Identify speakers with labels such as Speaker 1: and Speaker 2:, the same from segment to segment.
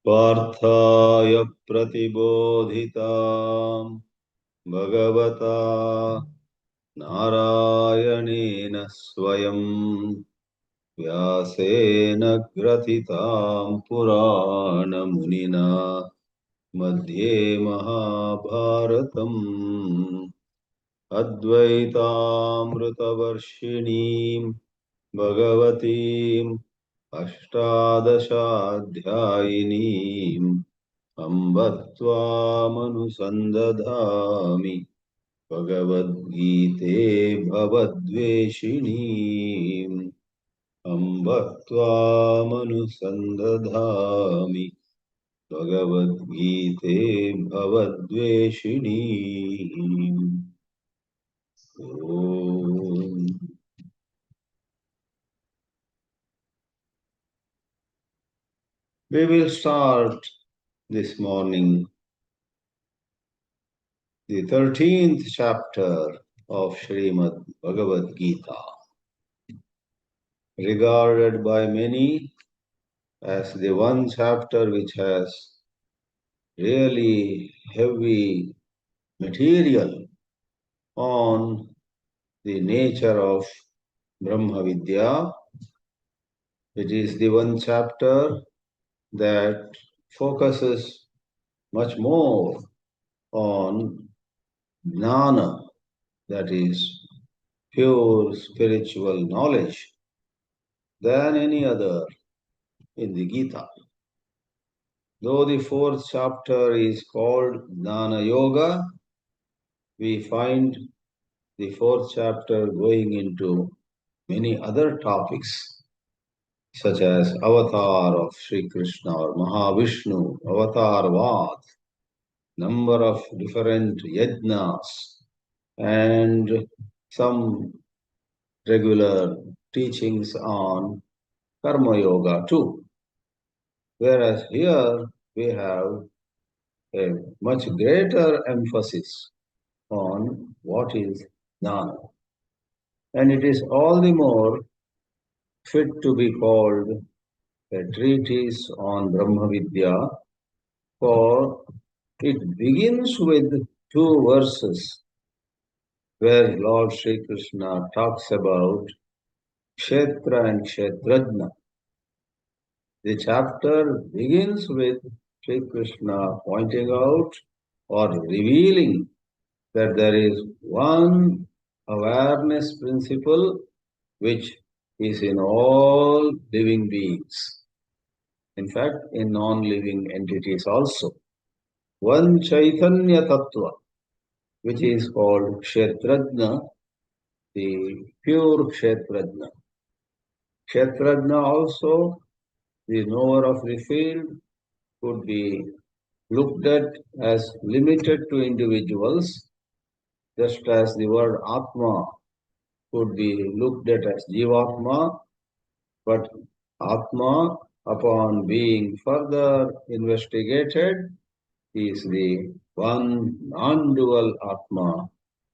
Speaker 1: पार्थाय प्रतिबोधितां भगवता नारायणेन स्वयं व्यासेन ग्रथितां पुराणमुनिना मध्ये महाभारतम् अद्वैतामृतवर्षिणीं भगवतीम् अष्टादशाध्यायिनीम् अम्ब त्वामनुसन्दधामि भगवद्गीते भवद्वेषिणीम् अम्ब त्वामनुसन्दधामि भगवद्गीते भवद्वेषिणीम् ॐ We will start this morning the 13th chapter of Srimad Bhagavad Geetā, regarded by many as the one chapter which has really heavy material on the nature of Brahma Vidya. It is the one chapter that focuses much more on jnana, that is pure spiritual knowledge, than any other in the Gita. Though the fourth chapter is called Jnana Yoga, we find the fourth chapter going into many other topics, such as avatar of Sri Krishna or Mahavishnu, avatar Vad, number of different yajnas, and some regular teachings on Karma Yoga too. Whereas here we have a much greater emphasis on what is jnana. And it is all the more fit to be called a treatise on Brahma Vidya, for it begins with two verses where Lord Sri Krishna talks about Kshetra and Kshetrajna. The chapter begins with Sri Krishna pointing out or revealing that there is one awareness principle which is in all living beings. In fact, in non-living entities also. One Chaitanya Tattva, which is called Kshetrajna, the pure Kshetrajna. Kshetrajna also, the knower of the field, could be looked at as limited to individuals, just as the word Atma could be looked at as Jivatma, but Atma, upon being further investigated, is the one non-dual Atma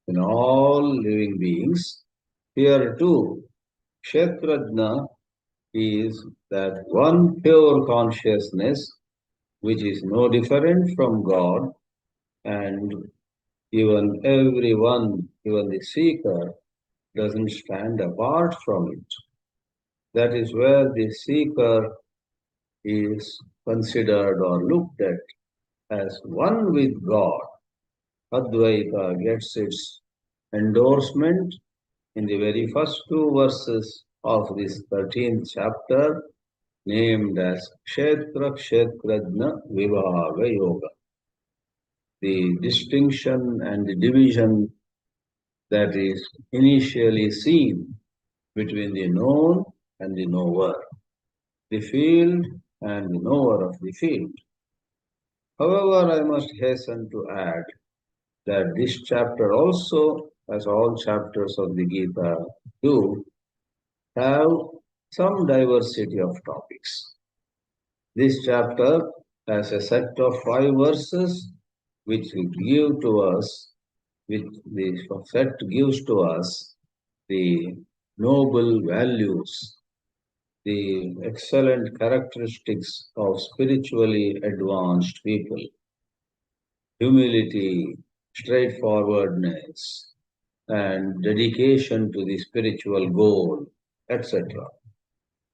Speaker 1: in all living beings. Here too, Kshetrajna is that one pure consciousness which is no different from God, and even everyone, even the seeker, doesn't stand apart from it. That is where the seeker is considered or looked at as one with God. Advaita gets its endorsement in the very first two verses of this 13th chapter, named as Kshetra Kshetrajna Vibhaga Yoga. The distinction and the division that is initially seen between the known and the knower, the field and the knower of the field. However, I must hasten to add that this chapter also, as all chapters of the Gita do, have some diversity of topics. This chapter has a set of 5 verses which will give to us which the set gives to us the noble values, the excellent characteristics of spiritually advanced people: humility, straightforwardness, and dedication to the spiritual goal, etc.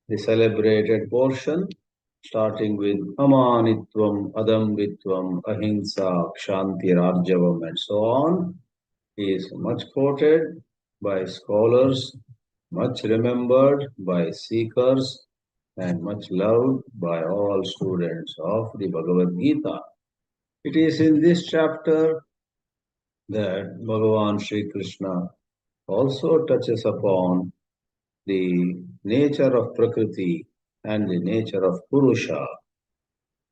Speaker 1: The celebrated portion, starting with Amanitvam, Adambitvam, Ahimsa, Kshanti, Rajyavam, and so on, is much quoted by scholars, much remembered by seekers, and much loved by all students of the Bhagavad Gita. It is in this chapter that Bhagavan Sri Krishna also touches upon the nature of Prakriti and the nature of Purusha,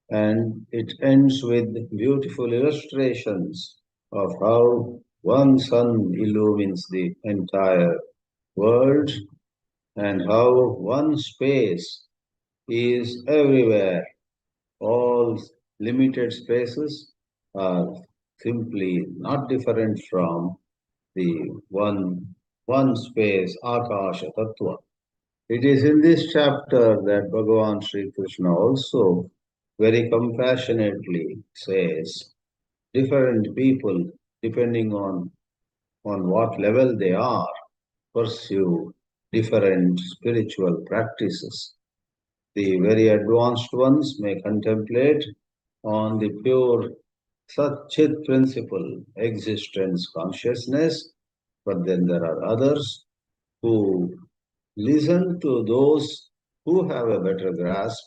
Speaker 1: and it ends with beautiful illustrations of how one sun illumines the entire world and how one space is everywhere. All limited spaces are simply not different from the one space, Akasha Tattva. It is in this chapter that Bhagavan Sri Krishna also very compassionately says different people, depending on what level they are, pursue different spiritual practices. The very advanced ones may contemplate on the pure Sat-Chit principle, existence, consciousness, but then there are others who listen to those who have a better grasp.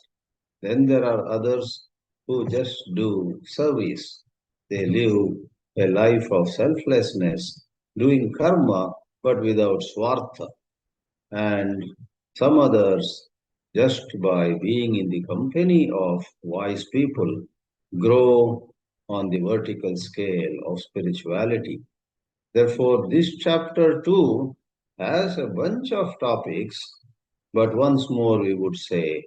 Speaker 1: Then there are others who just do service. They live a life of selflessness, doing karma but without swartha. And some others, just by being in the company of wise people, grow on the vertical scale of spirituality. Therefore, this chapter too has a bunch of topics, but once more we would say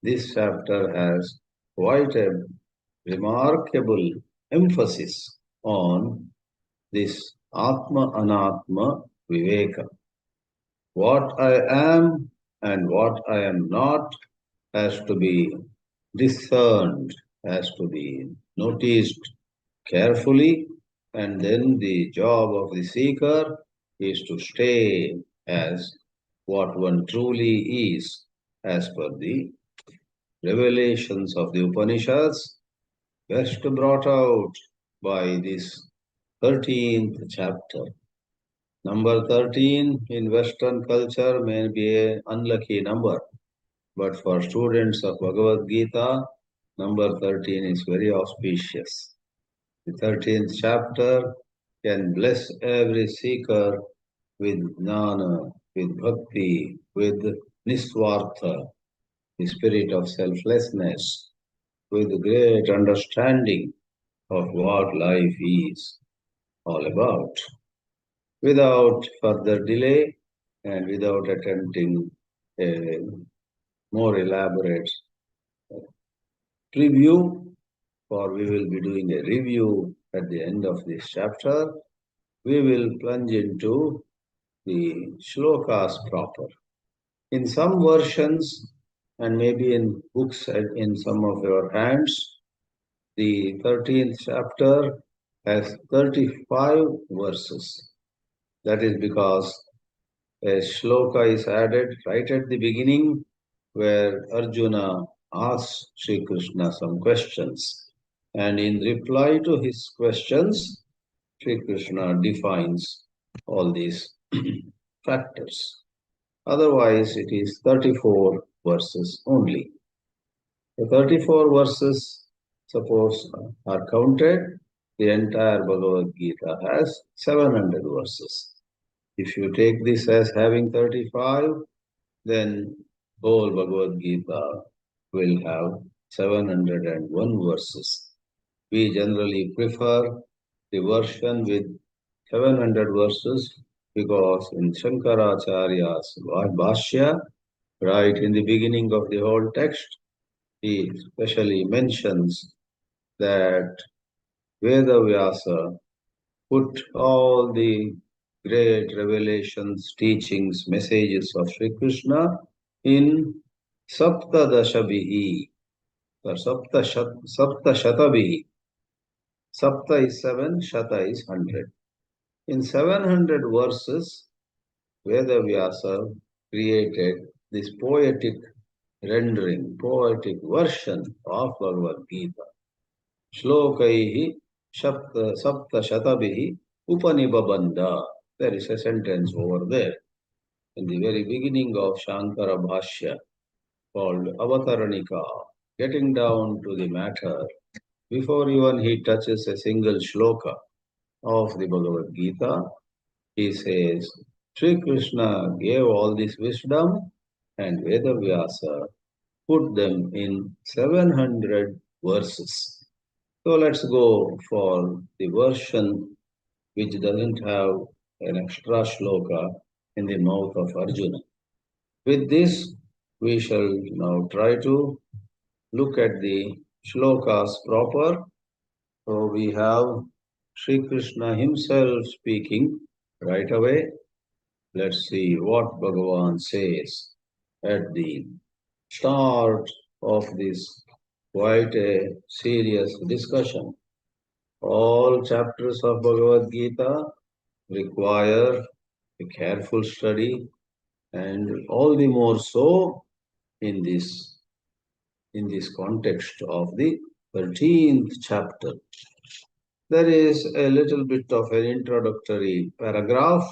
Speaker 1: this chapter has quite a remarkable emphasis on this Atma Anatma Viveka. What I am and what I am not has to be discerned, has to be noticed carefully, and then the job of the seeker is to stay as what one truly is, as per the revelations of the Upanishads, best brought out by this 13th chapter. Number 13 in Western culture may be an unlucky number, but for students of Bhagavad Gita, number 13 is very auspicious. The 13th chapter can bless every seeker with jnana, with bhakti, with niswartha, the spirit of selflessness, with great understanding of what life is all about. Without further delay and without attempting a more elaborate preview, for we will be doing a review at the end of this chapter, we will plunge into the shlokas proper. In some versions, and maybe in books in some of your hands, the 13th chapter has 35 verses. That is because a shloka is added right at the beginning where Arjuna asks Sri Krishna some questions. And in reply to his questions, Sri Krishna defines all these factors. Otherwise, it is 34 verses only. The 34 verses, suppose, are counted. The entire Bhagavad Gita has 700 verses. If you take this as having 35, then whole Bhagavad Gita will have 701 verses. We generally prefer the version with 700 verses because in Shankaracharya's Bhāshya, right in the beginning of the whole text, he specially mentions that Veda Vyasa put all the great revelations, teachings, messages of Sri Krishna in Saptadashabihi, or Saptashatabihi. Sapta is 7, Shata is 100. In 700 verses, Vedavyasa created this poetic rendering, poetic version of Bhagavad Gita. Shlokaihi Sapta Shatabihi Upanibabandha. There is a sentence over there in the very beginning of Shankara Bhāshya called Avataranika, getting down to the matter before even he touches a single shloka of the Bhagavad Gita. He says, Sri Krishna gave all this wisdom and Vedavyasa put them in 700 verses. So let's go for the version which doesn't have an extra shloka in the mouth of Arjuna. With this, we shall now try to look at the shlokas proper. So we have Sri Krishna himself speaking right away. Let's see what Bhagavan says at the start of this quite a serious discussion. All chapters of Bhagavad Gita require a careful study, and all the more so in this context of the 13th chapter. There is a little bit of an introductory paragraph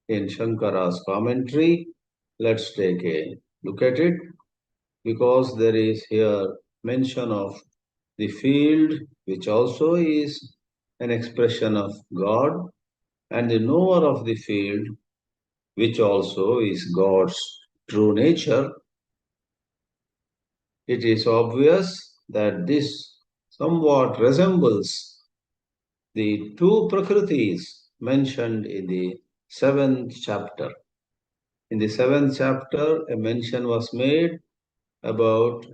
Speaker 1: in Shankara's commentary. Let's take a look at it, because there is here mention of the field, which also is an expression of God, and the knower of the field, which also is God's true nature. It is obvious that this somewhat resembles the two prakritis mentioned in the 7th chapter. In the 7th chapter, a mention was made about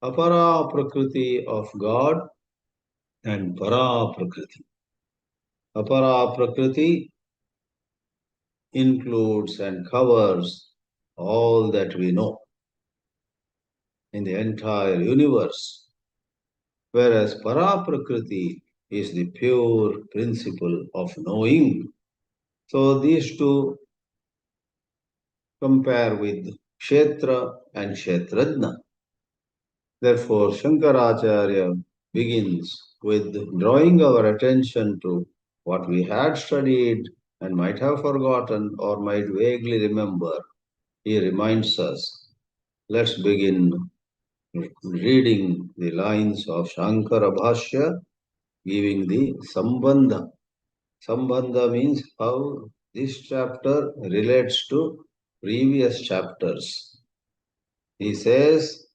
Speaker 1: apara prakriti of God and para prakriti. Apara prakriti includes and covers all that we know in the entire universe, whereas para prakriti is the pure principle of knowing. So these two compare with Kshetra and Kshetrajna. Therefore, Shankaracharya begins with drawing our attention to what we had studied and might have forgotten or might vaguely remember. He reminds us. Let's begin reading the lines of Shankara Bhāshya, giving the Sambandha. Sambandha means how this chapter relates to previous chapters. He says,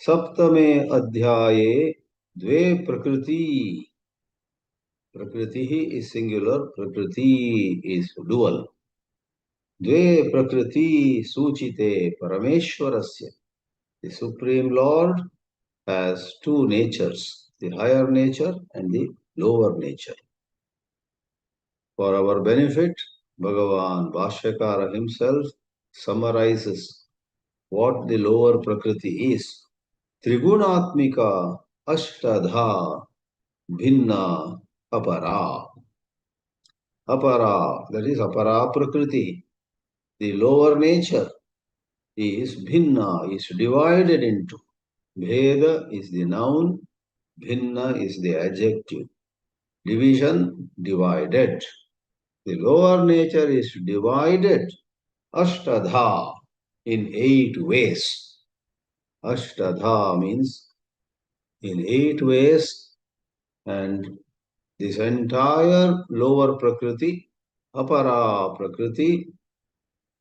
Speaker 1: Saptame Adhyaye Dve Prakriti. Prakriti is singular, Prakriti is dual. Dve Prakriti Suchite Parameshwarasya. The Supreme Lord has two natures, the higher nature and the lower nature. For our benefit, Bhagavan Bhashyakara himself summarizes what the lower Prakriti is. Trigunatmika Ashtadha Bhinna Apara. Apara, that is Apara Prakriti. The lower nature is Bhinna, is divided into. Bheda is the noun, Bhinna is the adjective. Division, divided. The lower nature is divided, Ashtadha, in 8 ways. Ashtadha means in 8 ways, and this entire lower Prakriti, Apara Prakriti,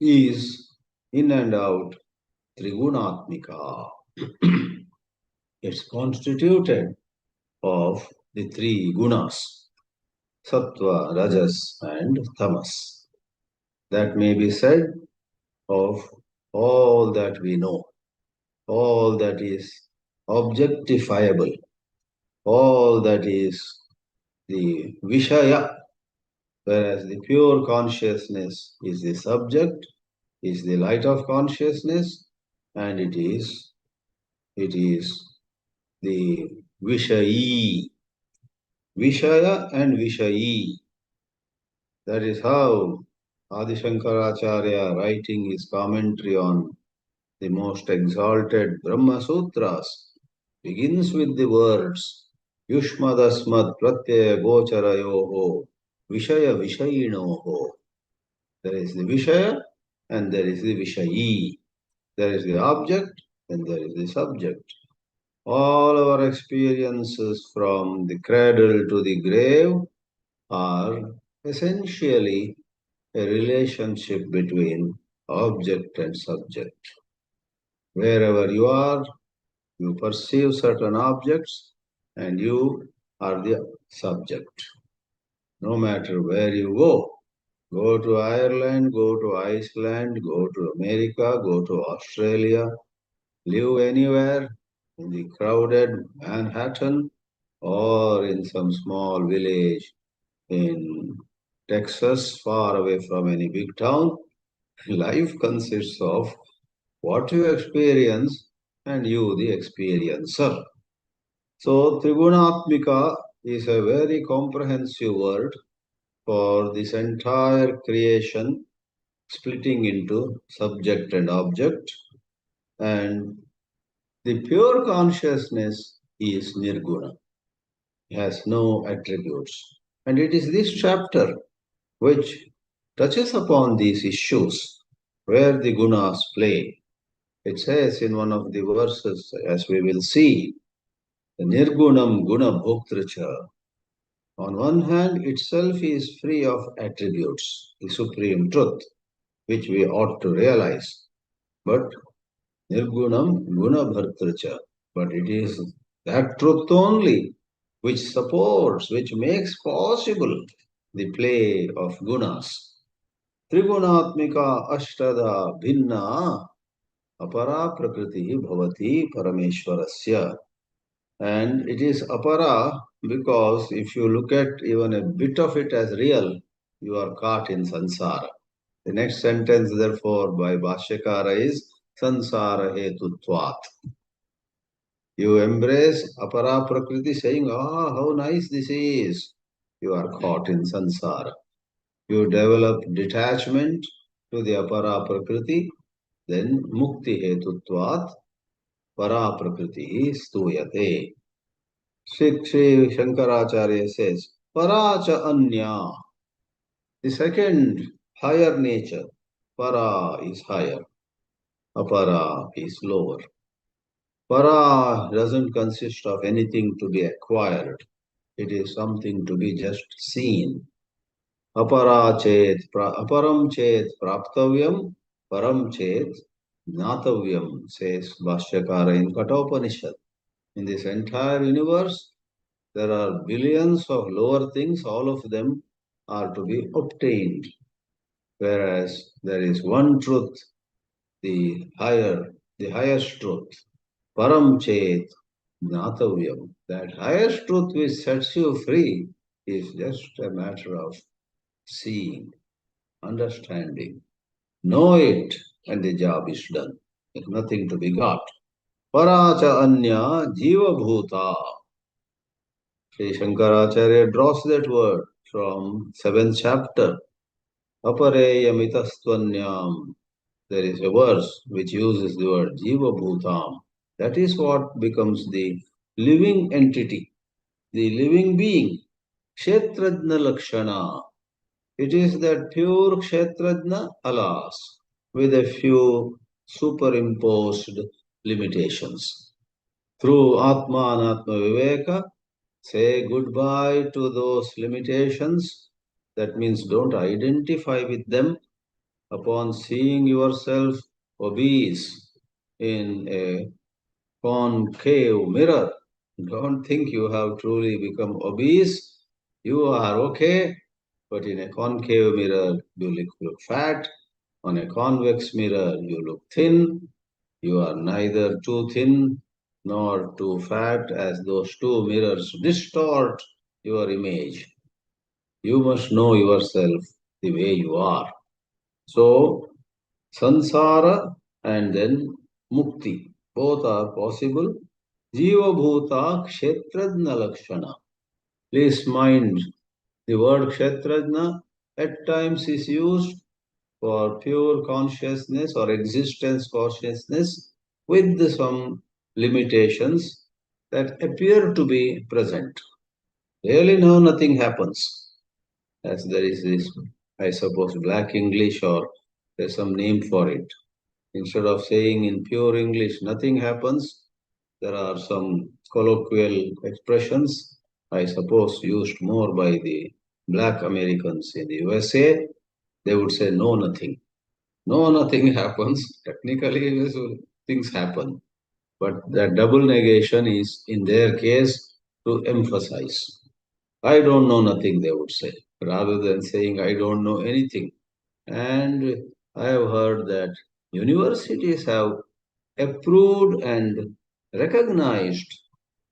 Speaker 1: is in and out Trigunatmika. It's constituted of the 3 gunas, Sattva, Rajas, and Tamas. That may be said of all that we know, all that is objectifiable, all that is the Vishaya, whereas the pure consciousness is the subject, is the light of consciousness, and it is the Vishayi. Vishaya and Vishayi. That is how Adi Shankaracharya, writing his commentary on the most exalted Brahma Sutras, begins with the words Yushmadasmad Pratyaya Gocharayoho Vishaya Vishayinoho. There is the Vishaya and there is the Vishayi. There is the object and there is the subject. All our experiences from the cradle to the grave are essentially a relationship between object and subject. Wherever you are, you perceive certain objects and you are the subject. No matter where you go to Ireland, go to Iceland, go to America, go to Australia, live anywhere in the crowded Manhattan or in some small village in Texas, far away from any big town. Life consists of what you experience and you, the experiencer. So, Trigunatmika is a very comprehensive word for this entire creation, splitting into subject and object. And the pure consciousness is Nirguna, it has no attributes. And it is this chapter which touches upon these issues where the gunas play. It says in one of the verses, as we will see, the Nirgunam Guna Bhoktracha. On one hand, itself is free of attributes, the supreme truth, which we ought to realize. But Nirgunam Guna Bhartracha. But it is that truth only which supports, which makes possible the play of gunas. Trigunatmika Ashtada Bhinna Apara Prakriti Bhavati Parameshwarasya. And it is apara because if you look at even a bit of it as real, you are caught in sansara. The next sentence, therefore, by Bhashyakara is sansara hetutvat. You embrace apara prakriti saying, how nice this is. You are caught in sansara. You develop detachment to the apara prakriti, then mukti hetutvat para prakriti stuyate. Sri Shankaracharya says, Paracha Anya, the second higher nature. Para is higher, Apara is lower. Para doesn't consist of anything to be acquired. It is something to be just seen. Aparam chet praptavyam, param chet gnatavyam, says Bhashyakara in Kathopanishad. In this entire universe, there are billions of lower things, all of them are to be obtained. Whereas there is one truth, the highest truth, param chet gnatavyam. That highest truth which sets you free is just a matter of seeing, understanding. Know it, and the job is done. There's nothing to be got. Paracha anya jiva bhuta. Sri Shankaracharya draws that word from 7th chapter. Apareyamitastvanyam. There is a verse which uses the word jiva bhutam. That is what becomes the living entity, the living being. Kshetrajna lakshana. It is that pure kshetrajna, alas, with a few superimposed limitations. Through Atma Anatma Viveka, say goodbye to those limitations. That means don't identify with them. Upon seeing yourself obese in a concave mirror, don't think you have truly become obese. You are okay, but in a concave mirror, you look fat. On a convex mirror, you look thin. You are neither too thin nor too fat, as those two mirrors distort your image. You must know yourself the way you are. So, Sansara and then Mukti, both are possible. Jiva Bhuta Kshetrajna Lakshana. Please mind the word Kshetrajna at times is used for pure consciousness or existence consciousness with some limitations that appear to be present. Really, no, nothing happens. As there is this, I suppose, black English or there's some name for it. Instead of saying in pure English, nothing happens, there are some colloquial expressions, I suppose, used more by the black Americans in the USA. They would say, no, nothing. No, nothing happens. Technically, things happen. But that double negation is, in their case, to emphasize. I don't know nothing, they would say, rather than saying, I don't know anything. And I have heard that universities have approved and recognized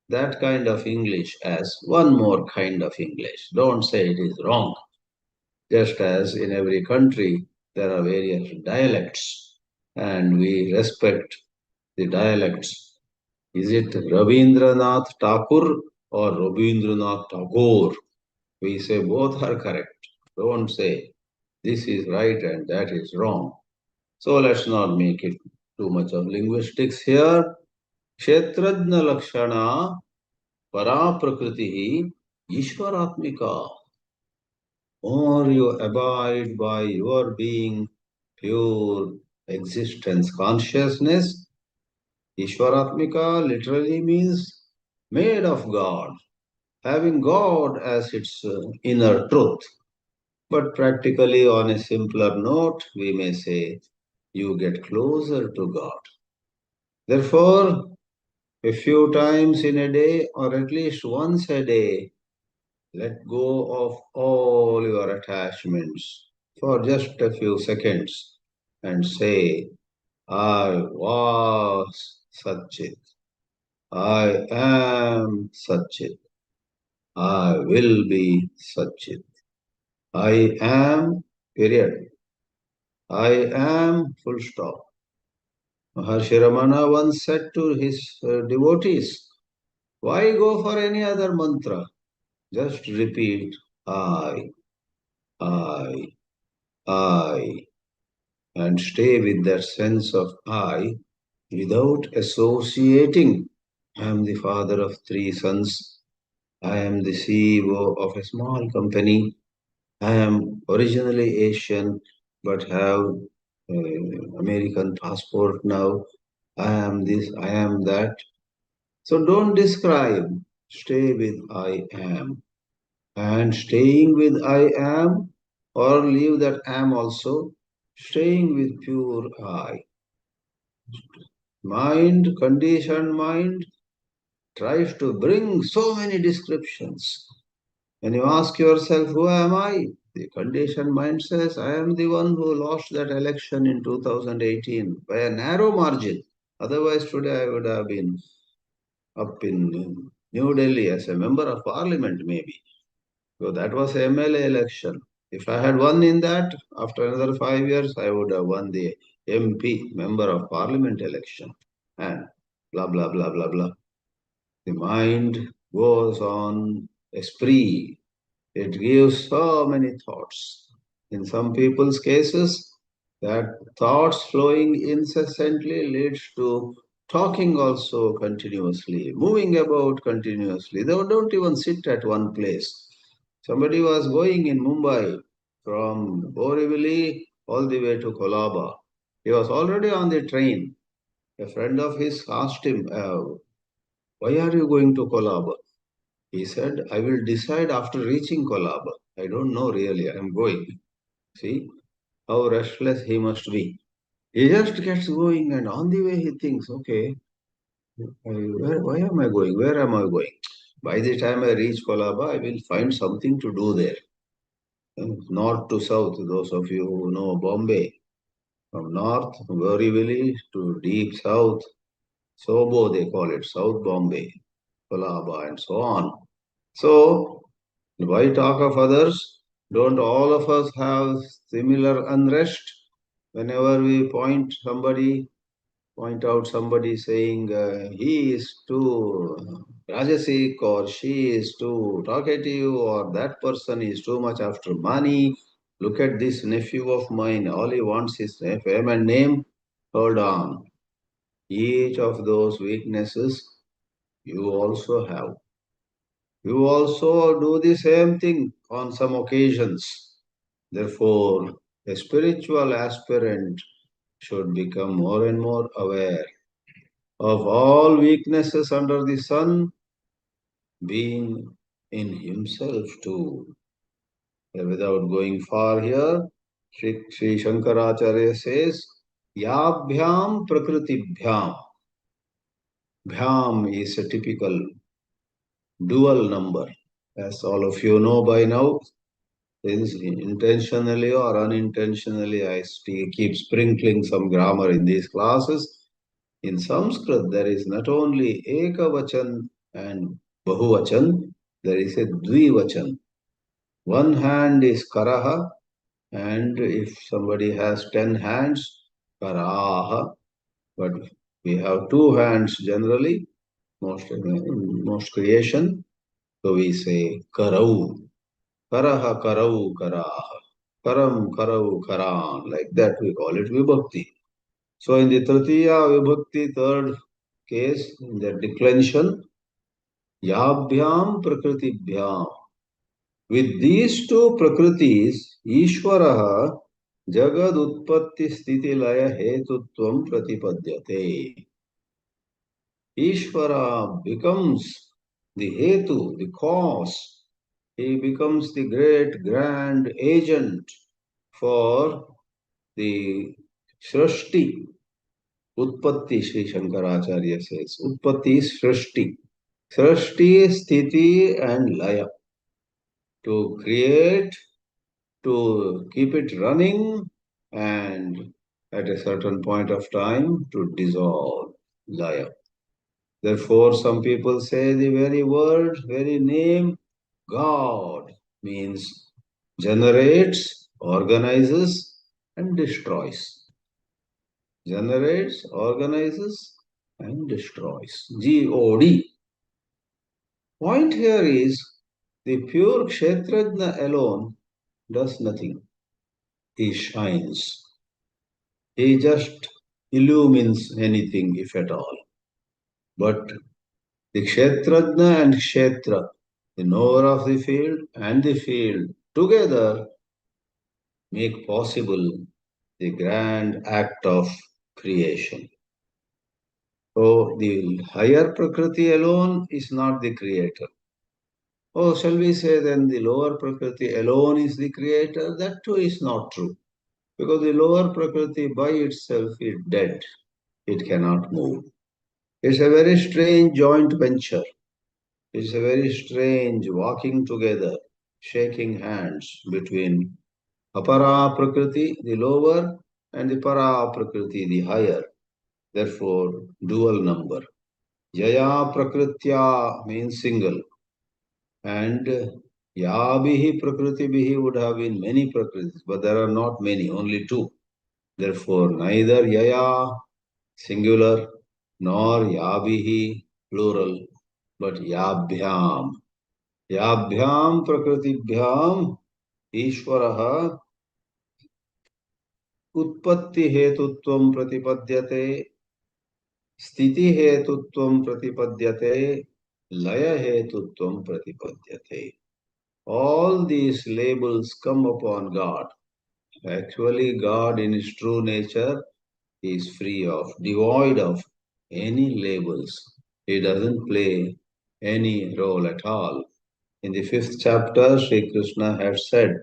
Speaker 1: that kind of English as one more kind of English. Don't say it is wrong. Just as in every country there are various dialects and we respect the dialects. Is it Rabindranath Thakur or Rabindranath Tagore? We say both are correct. Don't say this is right and that is wrong. So let's not make it too much of linguistics here. Kshetrajna Lakshana Para Prakriti Ishwaratmika. Or you abide by your being pure existence consciousness. Ishwaratmika literally means made of God, having God as its inner truth. But practically, on a simpler note, we may say you get closer to God. Therefore, a few times in a day, or at least once a day, let go of all your attachments for just a few seconds and say, I was Satchit. I am Satchit. I will be Satchit. I am, period. I am, full stop. Maharshi Ramana once said to his devotees, why go for any other mantra? Just repeat I, I, I, and stay with that sense of I without associating. I am the father of three sons. I am the CEO of a small company. I am originally Asian but have American passport now. I am this, I am that. So don't describe. Stay with I am. And staying with I am, or leave that am also, staying with pure I. Mind, conditioned mind, tries to bring so many descriptions. When you ask yourself, who am I? The conditioned mind says, I am the one who lost that election in 2018 by a narrow margin. Otherwise, today I would have been up in New Delhi as a member of parliament, maybe. So that was a MLA election. If I had won in that, after another 5 years, I would have won the MP, member of parliament election. And blah, blah, blah, blah, blah. The mind goes on a spree. It gives so many thoughts. In some people's cases, that thoughts flowing incessantly leads to talking also continuously, moving about continuously. They don't even sit at one place. Somebody was going in Mumbai from Borivali all the way to Colaba. He was already on the train. A friend of his asked him, why are you going to Colaba? He said, I will decide after reaching Colaba. I don't know really, I am going. See how restless he must be. He just gets going, and on the way he thinks, okay, why am I going? Where am I going? By the time I reach Colaba, I will find something to do there. North to south, those of you who know Bombay, from north, Borivali to deep south, Sobo they call it, South Bombay, Colaba, and so on. So, why talk of others? Don't all of us have similar unrest whenever we point out somebody saying he is too rajasic or she is too talkative or that person is too much after money. Look at this nephew of mine. All he wants is fame and name. Hold on. Each of those weaknesses you also have. You also do the same thing on some occasions. Therefore, a spiritual aspirant should become more and more aware of all weaknesses under the sun being in himself too. Without going far here, Sri Shankaracharya says, Yabhyam Prakritibhyam. Bhyam is a typical dual number. As all of you know by now, intentionally or unintentionally, I keep sprinkling some grammar in these classes. In Sanskrit, there is not only Ekavachan and Bahuvachan, there is a Dvivachan. One hand is Karaha, and if somebody has 10 hands, Karaha. But we have two hands generally, in most creation. So we say Karau. Karaha, Karau, Karaha. Karam, Karau, Karan. Like that we call it Vibhakti. So in the Tritiya Vibhakti, third case, in the declension, Yabhyam Prakritibhyam. With these two Prakritis, Ishvaraha Jagad Utpatti Sthiti Laya Hetutvam Pratipadyate. Ishvara becomes the Hetu, the cause. He becomes the great grand agent for the Srishti. Utpatti, Sri Shankaracharya says. Utpatti is Srishti. Srishti, Sthiti and Laya. To create, to keep it running, and at a certain point of time to dissolve. Laya. Therefore, some people say the very word, very name, God, means generates, organizes, and destroys. Generates, organizes, and destroys. G-O-D. Point here is the pure Kshetrajna alone does nothing. He shines. He just illumines anything, if at all. But the Kshetrajna and Kshetra, the knower of the field and the field, together make possible the grand act of creation. So the higher Prakriti alone is not the creator. Oh, shall we say then the lower Prakriti alone is the creator? That too is not true. Because the lower Prakriti by itself is dead. It cannot move. It's a very strange joint venture. It's a very strange walking together, shaking hands between Apara Prakriti, the lower, and the Para Prakriti, the higher. Therefore, dual number. Yaya Prakritya means single. And Yabihi Prakritibihi would have been many Prakritis, but there are not many, only two. Therefore, neither Yaya singular nor Yabihi plural, but Yabhyam. Yabhyam Prakritibhyam Ishvaraha Utpatti Hetutvam Pratipadyate Sthiti Hetutvam Pratipadyate Laya Hetutvam Pratipadyate. All these labels come upon God. Actually, God in His true nature is free of, devoid of any labels. He doesn't play any role at all. In the fifth chapter, Sri Krishna had said,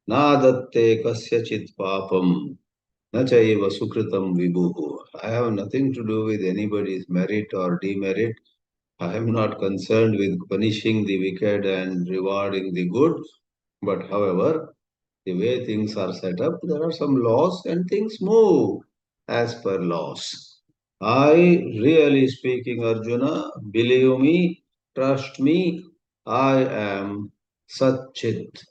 Speaker 1: Na datte kasyachit papam, na chaiva sukritam vibhuhu. I have nothing to do with anybody's merit or demerit. I am not concerned with punishing the wicked and rewarding the good. But however, the way things are set up, there are some laws and things move as per laws. I, really speaking, Arjuna, believe me, trust me, I am Satchit.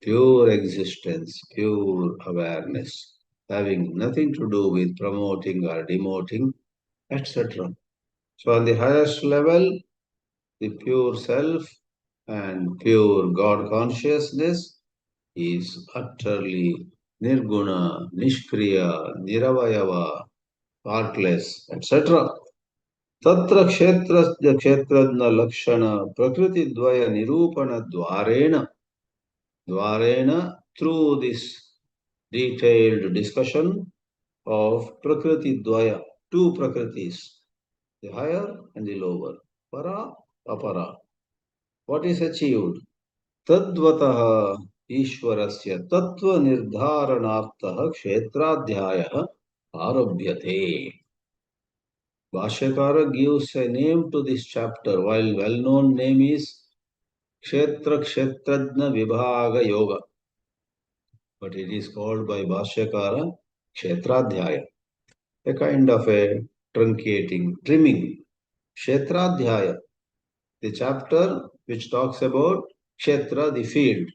Speaker 1: pure existence, pure awareness, having nothing to do with promoting or demoting, etc. So, on the highest level, the pure self and pure God consciousness is utterly nirguna, nishkriya, niravayava, partless, etc. तत्र क्षेत्रस्य क्षेत्रज्ञ लक्षण प्रकृति द्वय निरूपण द्वारेण through this detailed discussion of prakriti dvaya, two prakritis, the higher and the lower, para apara. What is achieved? तद्वतः ईश्वरस्य तत्त्वनिर्धारणार्थः क्षेत्राध्यायः आरभ्यते. Bhashyakara gives a name to this chapter, while well-known name is Kshetra Kshetrajna Vibhaga Yoga. But it is called by Bhashyakara Kshetradhyaya, a kind of a truncating, trimming. Kshetradhyaya, the chapter which talks about Kshetra, the field.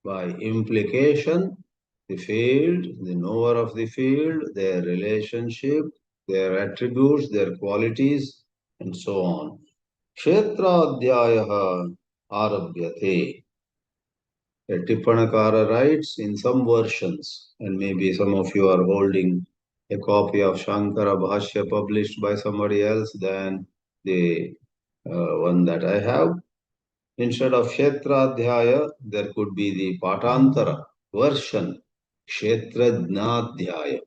Speaker 1: By implication, the field, the knower of the field, their relationship, their attributes, their qualities, and so on. Kshetradhyayaha arabhyate. A Tippanakara writes in some versions, and maybe some of you are holding a copy of Shankara Bhāshya published by somebody else than the one that I have. Instead of Kshetradhyaya, there could be the Patantara version, Kshetrajnadhyaya.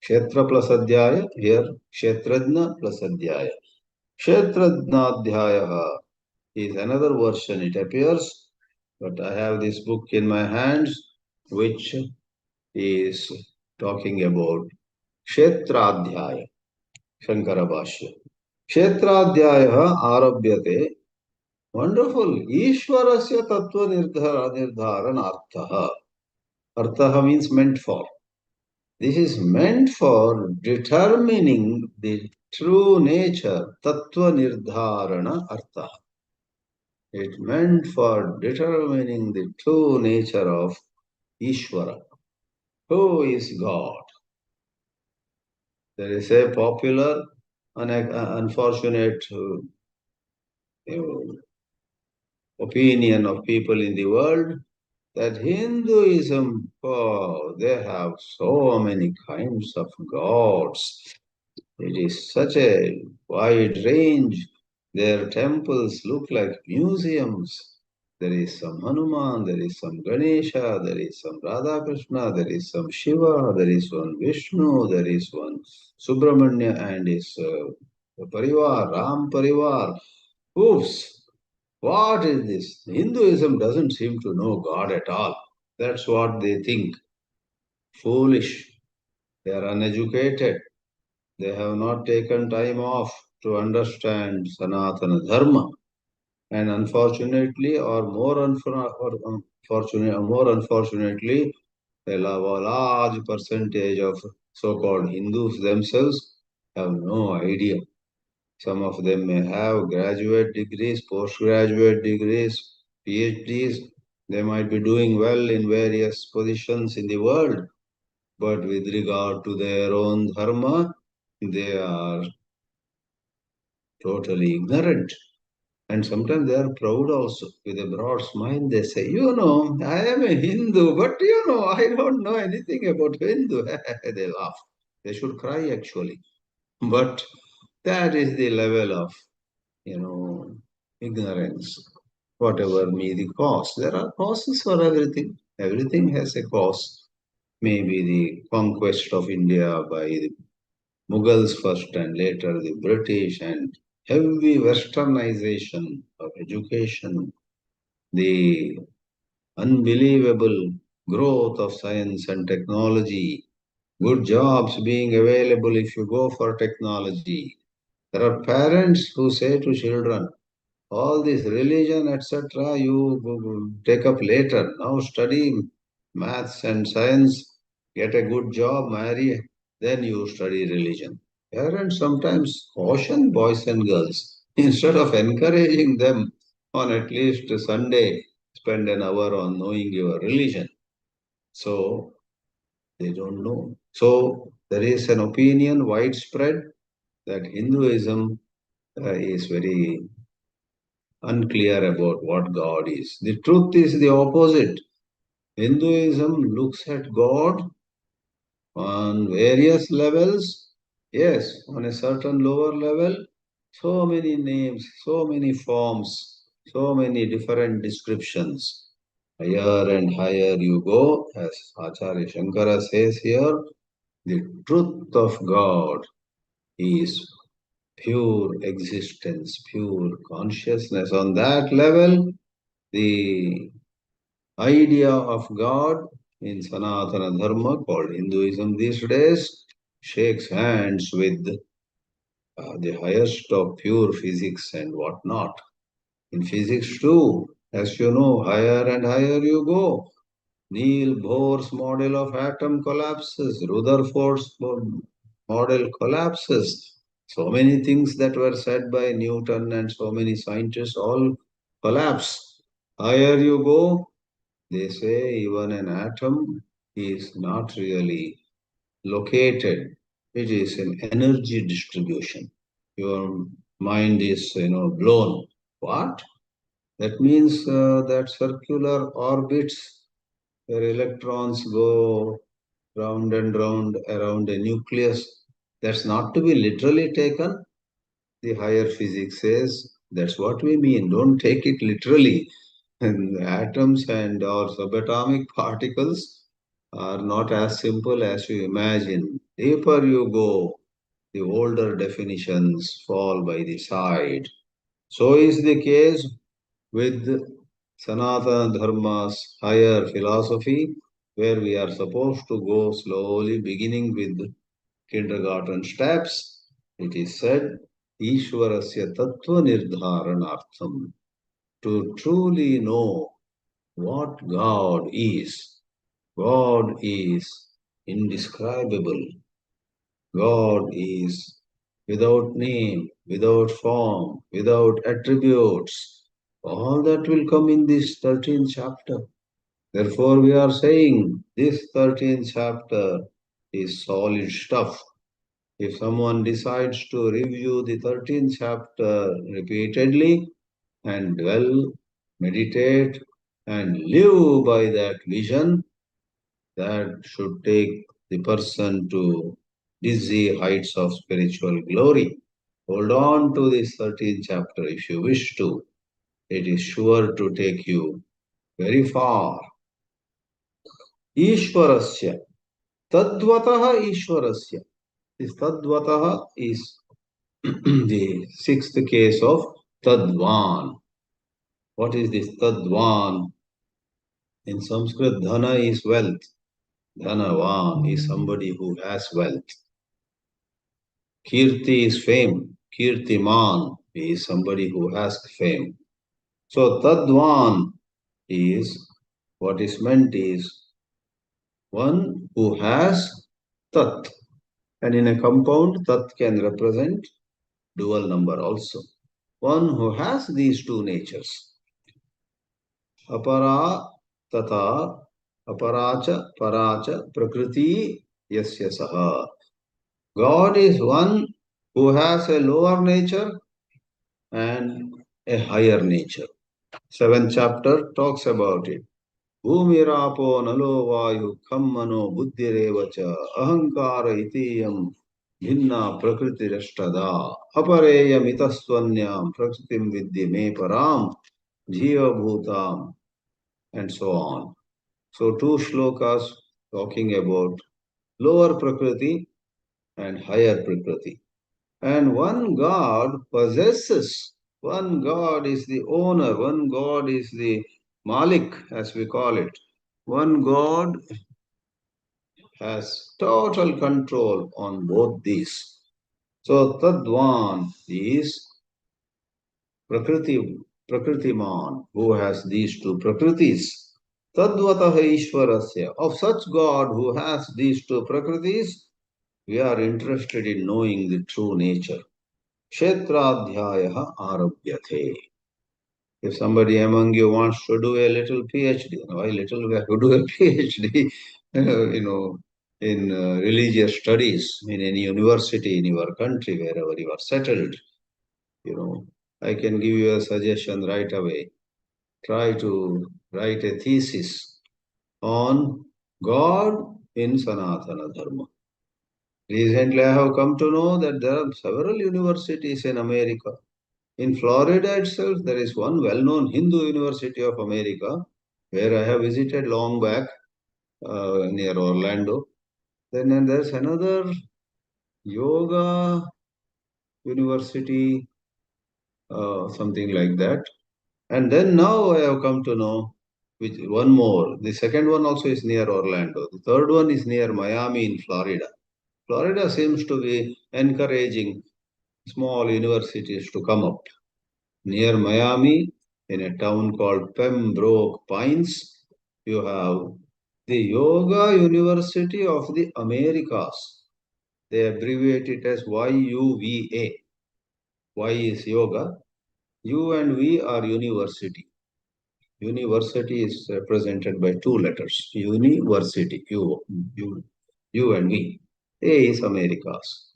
Speaker 1: Kshetra plus Adhyaya, here Kshetrajna plus Adhyaya. Kshetrajnadhyaya is another version, it appears, but I have this book in my hands, which is talking about Kshetradhyaya, Shankara Bhāshya. Kshetradhyaya arabhyate. Wonderful. Ishwarasya tattva nirdharanarthaha. Arthaha means meant for. This is meant for determining the true nature, tattva nirdharana arthaha. It meant for determining the true nature of Ishvara. Who is God? There is a popular, unfortunate opinion of people in the world that Hinduism, oh, they have so many kinds of gods. It is such a wide range. Their temples look like museums. There is some Hanuman, there is some Ganesha, there is some Radha Krishna, there is some Shiva, there is one Vishnu, there is one Subramanya and his Parivar, Ram Parivar. Oops! What is this? Hinduism doesn't seem to know God at all. That's what they think. Foolish. They are uneducated. They have not taken time off to understand Sanatana Dharma. And unfortunately, more unfortunately, a large percentage of so-called Hindus themselves have no idea. Some of them may have graduate degrees, postgraduate degrees, PhDs. They might be doing well in various positions in the world, but with regard to their own dharma, they are totally ignorant. And sometimes they are proud also. With a broad smile, they say, I am a Hindu, but I don't know anything about Hindu. They laugh. They should cry actually. But that is the level of, ignorance, whatever may the cause. There are causes for everything. Everything has a cause. Maybe the conquest of India by the Mughals first and later the British and heavy westernization of education, the unbelievable growth of science and technology, good jobs being available if you go for technology. There are parents who say to children, all this religion, etc., you take up later. Now study maths and science, get a good job, marry, then you study religion. Parents sometimes caution boys and girls instead of encouraging them on at least Sunday. spend an hour on knowing your religion. So they don't know. So there is an opinion widespread that Hinduism is very unclear about what God is. The truth is the opposite. Hinduism looks at God on various levels. Yes, on a certain lower level, so many names, so many forms, so many different descriptions. Higher and higher you go, as Acharya Shankara says here, the truth of God is pure existence, pure consciousness. On that level, the idea of God in Sanatana Dharma, called Hinduism these days, shakes hands with the highest of pure physics and whatnot. In physics too, as you know, higher and higher you go. Neil Bohr's model of atom collapses, Rutherford's model collapses. So many things that were said by Newton and so many scientists all collapse. Higher you go, they say even an atom is not really located. It is an energy distribution. Your mind is, blown. What? That means that circular orbits where electrons go round and round around a nucleus. That's not to be literally taken. The higher physics says that's what we mean. Don't take it literally. And atoms and or subatomic particles are not as simple as you imagine. Deeper you go, the older definitions fall by the side. So is the case with Sanatana Dharma's higher philosophy, where we are supposed to go slowly, beginning with kindergarten steps. It is said, Ishwarasya Tattva Nirdharanartham. To truly know what God is. God is indescribable. God is without name, without form, without attributes. All that will come in this 13th chapter. Therefore, we are saying this 13th chapter is solid stuff. If someone decides to review the 13th chapter repeatedly and dwell, meditate, and live by that vision, that should take the person to dizzy heights of spiritual glory. Hold on to this 13th chapter if you wish to. It is sure to take you very far. Ishwarasya. Tadvataha Ishwarasya. This Tadvataha is the sixth case of Tadvan. What is this Tadvan? In Sanskrit, Dhana is wealth. Dhanavan is somebody who has wealth. Kirti is fame. Kirtiman is somebody who has fame. So Tadvan is, what is meant is one who has Tat. And in a compound, Tat can represent dual number also. One who has these two natures. Apara tata aparacha paracha prakriti yasya saha. God is one who has a lower nature and a higher nature. 7th chapter talks about it. Bhumirapo nalo vayu kammano buddhirevacha ahankara itiyam bhinna prakriti rashtada apareyam itasvanyam prakritim vidhi me param jiva bhutam and so on. So two shlokas talking about lower prakriti and higher prakriti. And one God possesses, one God is the owner, one God is the Malik, as we call it. One God has total control on both these. So Tadvan is Prakritiman, who has these two Prakritis. Tadvataha Ishwarasya. Of such God who has these two Prakritis, we are interested in knowing the true nature. Kshetradhyaya arabhyate. If somebody among you wants to do a little PhD, why little we have to do a PhD, in religious studies in any university in your country, wherever you are settled, I can give you a suggestion right away. Try to write a thesis on God in Sanatana Dharma. Recently, I have come to know that there are several universities in America. In Florida itself, there is one well-known Hindu University of America, where I have visited long back, near Orlando. Then there's another yoga university, something like that. And then now I have come to know which one more. The second one also is near Orlando. The third one is near Miami in Florida. Florida seems to be encouraging small universities to come up. Near Miami, in a town called Pembroke Pines, you have the Yoga University of the Americas. They abbreviate it as YUVA. Y is yoga. U and V are university. University is represented by two letters. University. U and V. A is Americas.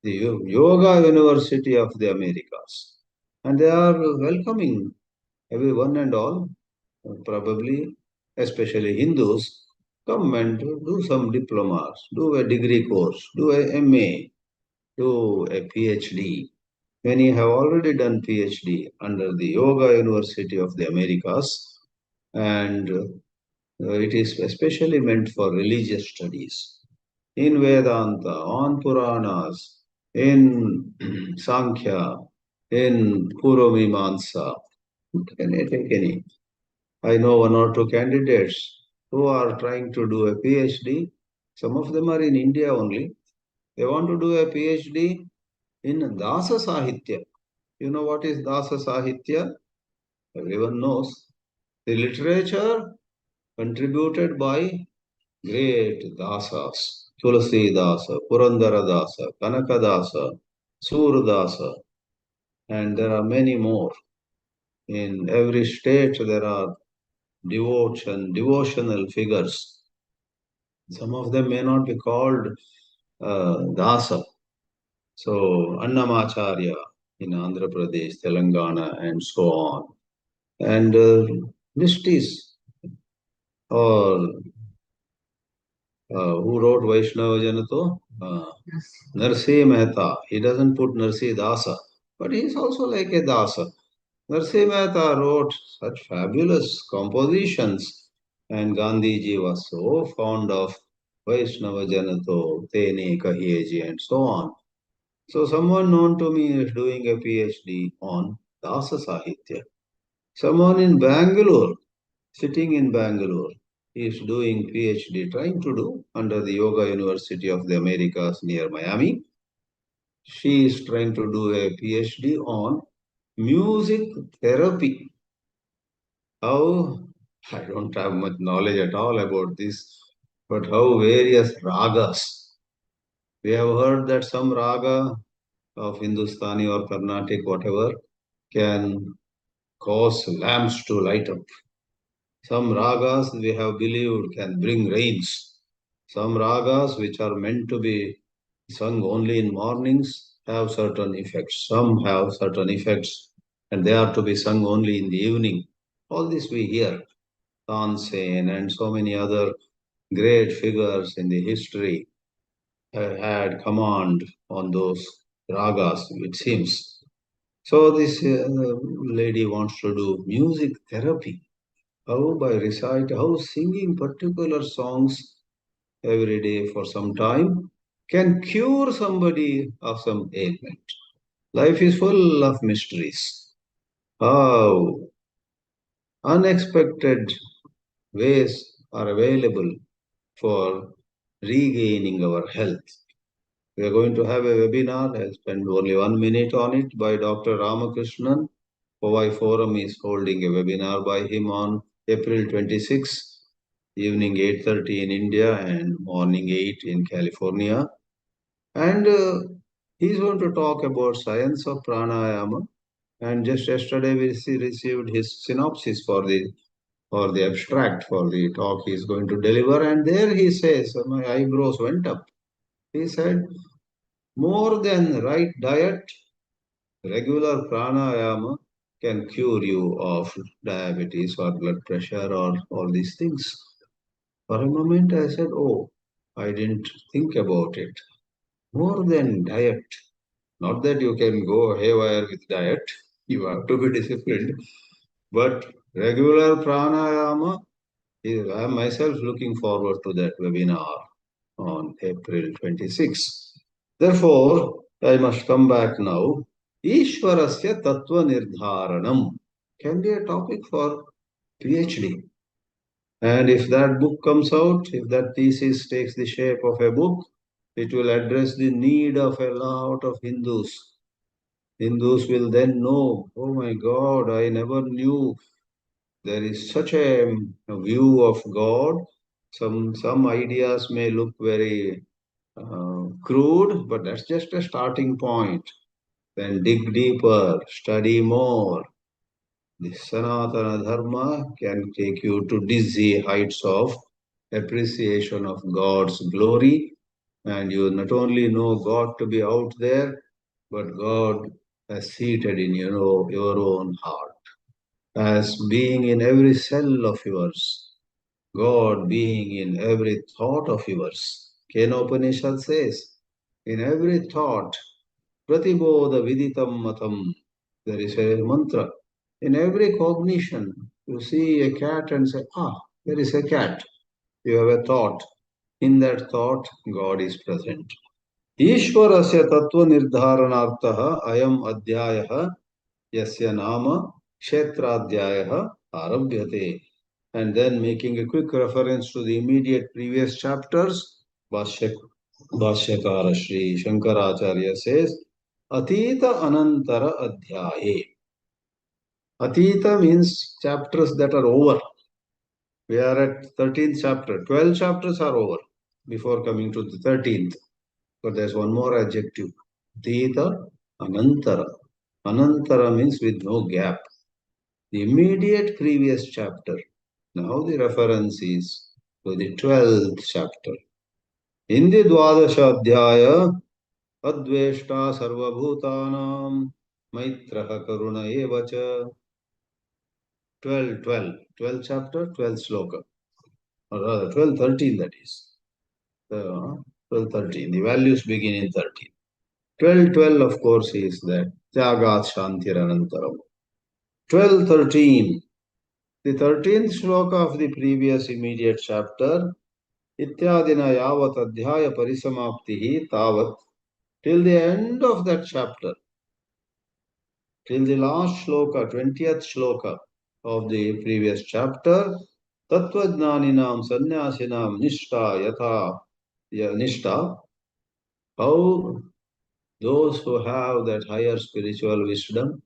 Speaker 1: The Yoga University of the Americas. And they are welcoming everyone and all, probably, especially Hindus, come and do some diplomas, do a degree course, do a MA, do a PhD. Many have already done PhD under the Yoga University of the Americas, and it is especially meant for religious studies in Vedanta, on Puranas, in Sankhya, in Purvamimamsa. Can I take any? I know one or two candidates who are trying to do a PhD. Some of them are in India only. They want to do a PhD in Dasa Sahitya. You know what is Dasa Sahitya? Everyone knows. The literature contributed by great Dasas. Tulasi Dasa, Purandara Dasa, Kanaka Dasa, Sur Dasa, and there are many more. In every state there are devotional figures. Some of them may not be called Dasa. So Annamacharya in Andhra Pradesh, Telangana, and so on. And list is, or who wrote Vaishnava Janato? Narsi Mehta. He doesn't put Narsi Dasa, but he is also like a Dasa. Narsi Mehta wrote such fabulous compositions, and Gandhiji was so fond of Vaishnava Janato, Tene Kahiyeji, and so on. So someone known to me is doing a PhD on Dasa Sahitya. Someone in Bangalore, sitting in Bangalore, is doing PhD, trying to do under the Yoga University of the Americas near Miami. She is trying to do a PhD on music therapy. How, I don't have much knowledge at all about this, but how various ragas. We have heard that some raga of Hindustani or Carnatic, whatever, can cause lamps to light up. Some ragas we have believed can bring rains. Some ragas which are meant to be sung only in mornings have certain effects. Some have certain effects and they are to be sung only in the evening. All this we hear. Tansen and so many other great figures in the history had command on those ragas, it seems. So this lady wants to do music therapy. How by how singing particular songs every day for some time can cure somebody of some ailment. Life is full of mysteries. How unexpected ways are available for regaining our health. We are going to have a webinar. I'll spend only 1 minute on it by Dr. Ramakrishnan. Powai Forum is holding a webinar by him on April 26, evening 8:30 in India and morning 8 in California. And he's going to talk about science of pranayama And just yesterday we received his synopsis for the abstract for the talk he is going to deliver. And there he says, my eyebrows went up. He said, more than right diet, regular pranayama can cure you of diabetes or blood pressure or all these things. For a moment I said, oh, I didn't think about it. More than diet. Not that you can go haywire with diet. You have to be disciplined. But regular pranayama, I am myself looking forward to that webinar on April 26. Therefore, I must come back now. Ishwarasya Tattva Nirdharanam can be a topic for PhD. And if that book comes out, if that thesis takes the shape of a book, it will address the need of a lot of Hindus. Hindus will then know, oh my God, I never knew there is such a view of God. Some ideas may look very crude, but that's just a starting point. Then dig deeper, study more. The Sanatana Dharma can take you to dizzy heights of appreciation of God's glory. And you not only know God to be out there, but God as seated in your own heart, as being in every cell of yours, God being in every thought of yours. Kenopanishad says, in every thought, Pratibodha Viditam Matam, there is a mantra. In every cognition, you see a cat and say, there is a cat. You have a thought. In that thought, God is present. ईश्वरस्य तत्त्वनिर्धारणार्थः अयम् अध्यायः यस्य नाम क्षेत्राध्यायः आरभ्यते. And then making a quick reference to the immediate previous chapters, Bhashyakara Shri Shankaracharya says, Atita Anantara Adhyaye. Atita means chapters that are over. We are at 13th chapter. 12 chapters are over before coming to the 13th. But there's one more adjective. Atita Anantara. Anantara means with no gap. The immediate previous chapter. Now the reference is to the 12th chapter. In the Dwadasha Adhyaya, Adveshta Sarvabhutanam Maitraha Karuna Evacha. 12th chapter, 12th sloka. Or rather, 12, 13 that is. 12, 13. The values begin in 13. 12, of course, is that Tyagat Shantiranantaram. 12, 13. The 13th sloka of the previous immediate chapter, Ityadina Yavat Adhyaya Parisamaptihi Tavat, till the end of that chapter, till the last shloka, 20th shloka of the previous chapter, Tattvajnaninam Sannyasinam Nishta Yatha Nishta, how those who have that higher spiritual wisdom,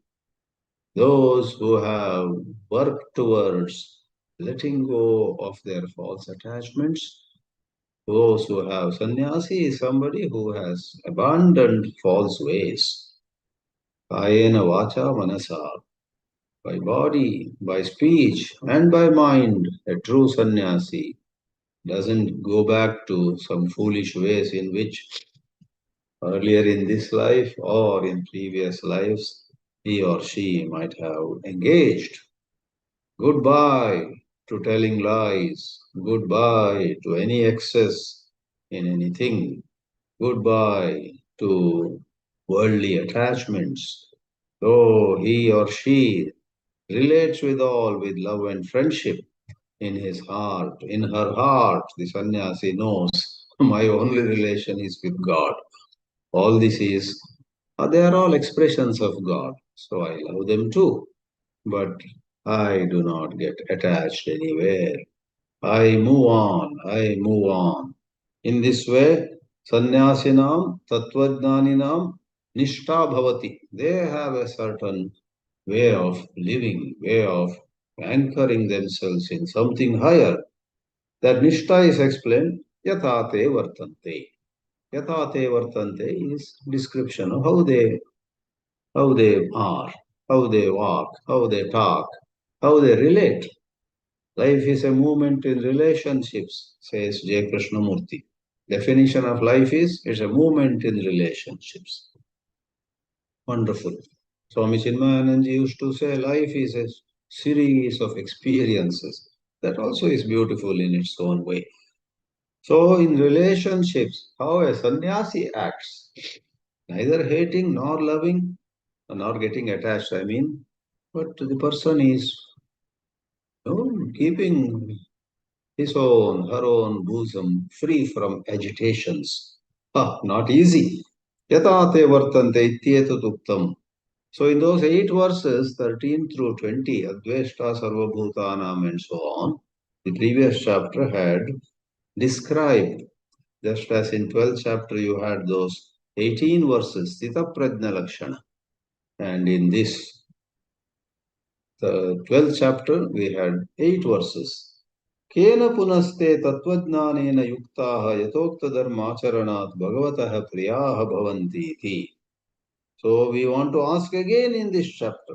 Speaker 1: those who have worked towards letting go of their false attachments, those who have sannyasi is somebody who has abandoned false ways. Kayena vacha manasa, by body, by speech, and by mind, a true sannyasi doesn't go back to some foolish ways in which earlier in this life or in previous lives he or she might have engaged. Goodbye to telling lies. Goodbye to any excess in anything. Goodbye to worldly attachments. Though he or she relates with all with love and friendship in his heart, in her heart, the sannyasi knows my only relation is with God. All this is, they are all expressions of God. So I love them too. But I do not get attached anywhere. I move on, I move on. In this way, Sannyasinam, Tattvajnaninam, Nishta Bhavati. They have a certain way of living, way of anchoring themselves in something higher. That Nishta is explained, Yathate Vartante. Yathate Vartante is description of how they are. how they walk, how they talk, how they relate. Life is a movement in relationships, says J. Krishnamurti. Definition of life is it's a movement in relationships. Wonderful. Swami Chinmayanand used to say life is a series of experiences. That also is beautiful in its own way. So, in relationships, how a sannyasi acts, neither hating nor loving, nor getting attached, I mean, but the person is keeping his own, her own bosom free from agitations. Not easy. Yatate vartante ityetat uktam. So in those 8 verses, 13 through 20, Adveshta Sarvabhutanam and so on, the previous chapter had described, just as in 12th chapter you had those 18 verses, Stita Prajna Lakshana. And in this, the 12th chapter, we had 8 verses. Kena punaste tattvajnanena yuktaha yatokta dharmacharanat bhagavatah priyaha bhavanti iti. So we want to ask again in this chapter,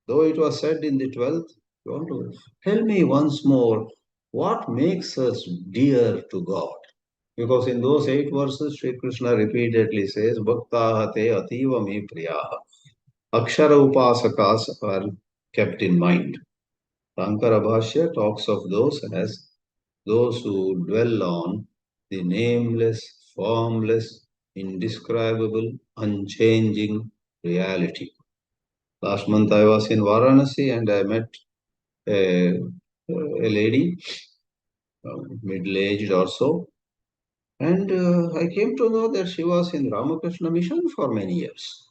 Speaker 1: though it was said in the 12th, we want to tell me once more what makes us dear to God. Because in those 8 verses, Sri Krishna repeatedly says, Bhaktaha te ativa me priyaha. Akshara upasakas are kept in mind. Shānkara Bhāshya talks of those as those who dwell on the nameless, formless, indescribable, unchanging reality. Last month I was in Varanasi and I met a lady, middle-aged or so, and I came to know that she was in Ramakrishna Mission for many years.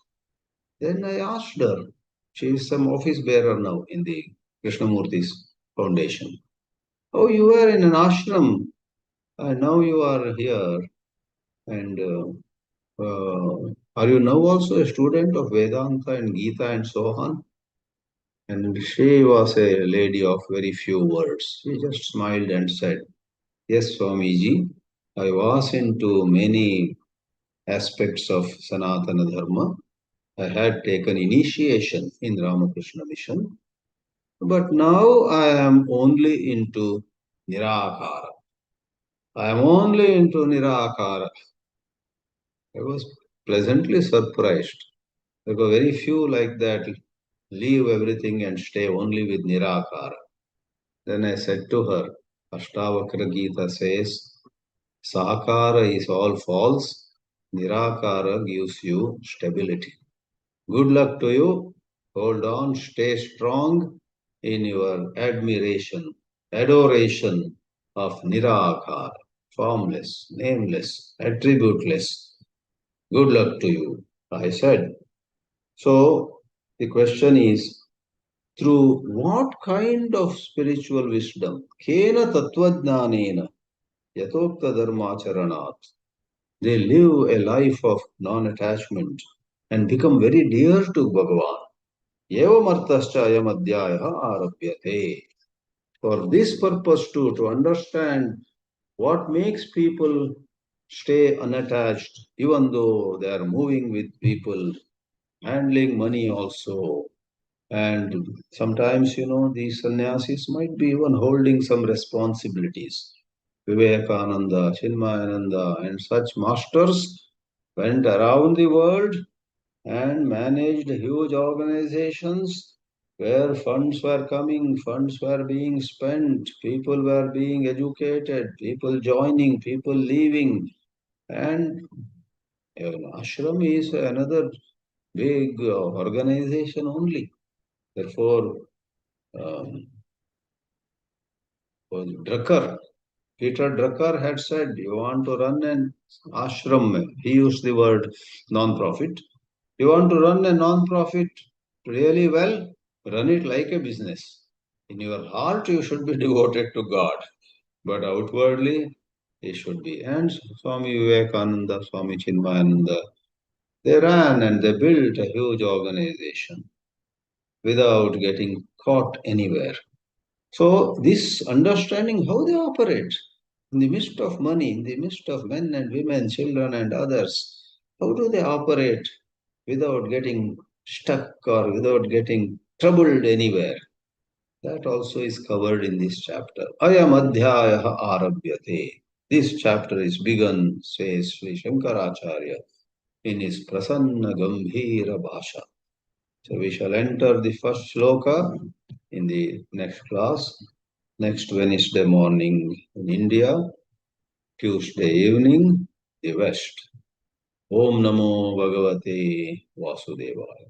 Speaker 1: Then I asked her, she is some office bearer now in the Krishnamurti's foundation. Oh, you were in an ashram and now you are here. And are you now also a student of Vedanta and Gita and so on? And she was a lady of very few words. She just smiled and said, Yes, Swamiji, I was into many aspects of Sanatana Dharma. I had taken initiation in Ramakrishna Mission, but now I am only into Nirakara. I am only into Nirakara. I was pleasantly surprised. There were very few like that, leave everything and stay only with Nirakara. Then I said to her, Ashtavakra Gita says, Sakara is all false, Nirakara gives you stability. Good luck to you. Hold on, stay strong in your admiration, adoration of Nirakara, formless, nameless, attributeless. Good luck to you, I said. So the question is, through what kind of spiritual wisdom? Kena tattvajnanena yatokta dharmacharanat. They live a life of non-attachment and become very dear to Bhagavan. Evamartascha ayam adhyayaha arabhyate. For this purpose too, to understand what makes people stay unattached, even though they are moving with people, handling money also. And sometimes, these sannyasis might be even holding some responsibilities. Vivekananda, Chinmayananda, and such masters went around the world and managed huge organizations where funds were coming, funds were being spent, people were being educated, people joining, people leaving. And ashram is another big organization only. Therefore, um, Drucker, Peter Drucker had said, you want to run an ashram, he used the word non-profit. You want to run a non-profit really well, run it like a business. In your heart, you should be devoted to God, but outwardly, he should be. And Swami Vivekananda, Swami Chinmayananda, they ran and they built a huge organization without getting caught anywhere. So this understanding how they operate in the midst of money, in the midst of men and women, children and others, how do they operate without getting stuck or without getting troubled anywhere. That also is covered in this chapter. Ayam adhyaya arabhyate. This chapter is begun, says Sri Shankaracharya, in his Prasanna Gambhira Bhāshya. So we shall enter the first shloka in the next class, next Wednesday morning in India, Tuesday evening, the West. Om Namo Bhagavate Vasudevaya.